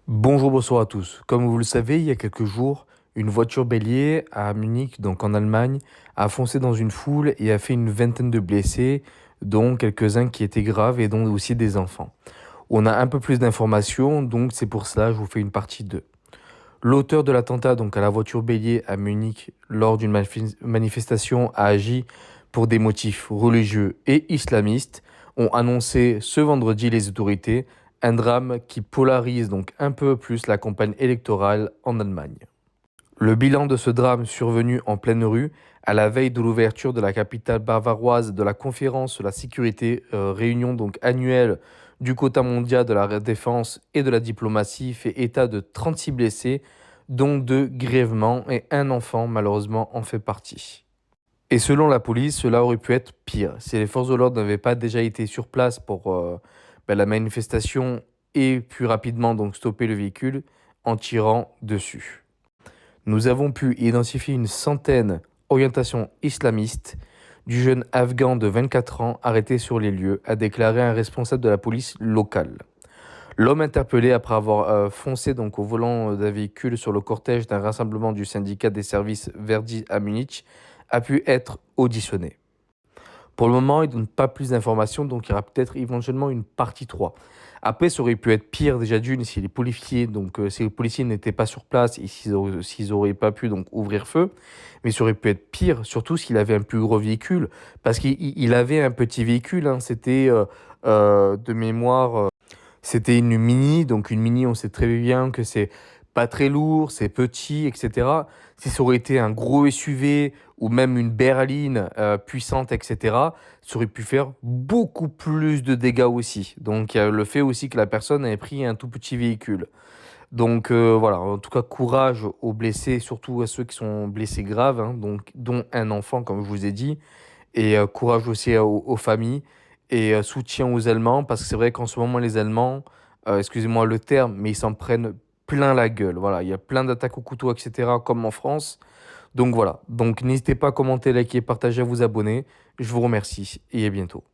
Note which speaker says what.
Speaker 1: Bonjour, bonsoir à tous. Comme vous le savez, il y a quelques jours, une voiture bélier à Munich, donc en Allemagne, a foncé dans une foule et a fait une vingtaine de blessés, dont quelques-uns qui étaient graves et dont aussi des enfants. On a un peu plus d'informations, donc c'est pour cela que je vous fais une partie 2. L'auteur de l'attentat donc à la voiture bélier à Munich lors d'une manifestation a agi pour des motifs religieux et islamistes, ont annoncé ce vendredi les autorités, un drame qui polarise donc un peu plus la campagne électorale en Allemagne. Le bilan de ce drame survenu en pleine rue, à la veille de l'ouverture de la capitale bavaroise de la conférence sur la sécurité, réunion donc annuelle du quota mondial de la défense et de la diplomatie, fait état de 36 blessés, dont 2 grièvement et un enfant malheureusement en fait partie. Et selon la police, cela aurait pu être pire si les forces de l'ordre n'avaient pas déjà été sur place pour la manifestation et puis rapidement donc stopper le véhicule en tirant dessus. Nous avons pu identifier une centaine orientation islamiste du jeune Afghan de 24 ans arrêté sur les lieux, a déclaré un responsable de la police locale. L'homme interpellé après avoir foncé donc au volant d'un véhicule sur le cortège d'un rassemblement du syndicat des services Verdi à Munich a pu être auditionné. Pour le moment, il ne donne pas plus d'informations, donc il y aura peut-être éventuellement une partie 3. Après, ça aurait pu être pire déjà d'une si les policiers, si les policiers n'étaient pas sur place et s'ils auraient pas pu donc ouvrir feu. Mais ça aurait pu être pire, surtout s'il avait un plus gros véhicule, parce qu'il avait un petit véhicule, hein, c'était de mémoire, c'était une Mini, donc une Mini, on sait très bien que c'est pas très lourd, c'est petit, etc. Si ça aurait été un gros SUV ou même une berline puissante, etc., ça aurait pu faire beaucoup plus de dégâts aussi. Donc il y a le fait aussi que la personne ait pris un tout petit véhicule. Donc voilà, en tout cas courage aux blessés, surtout à ceux qui sont blessés graves, hein, donc, dont un enfant comme je vous ai dit, et courage aussi aux familles et soutien aux Allemands, parce que c'est vrai qu'en ce moment les Allemands, excusez-moi le terme, mais ils s'en prennent plein la gueule. Voilà, il y a plein d'attaques au couteau, etc., comme en France. Donc voilà, donc n'hésitez pas à commenter, liker, partager, à vous abonner. Je vous remercie et à bientôt.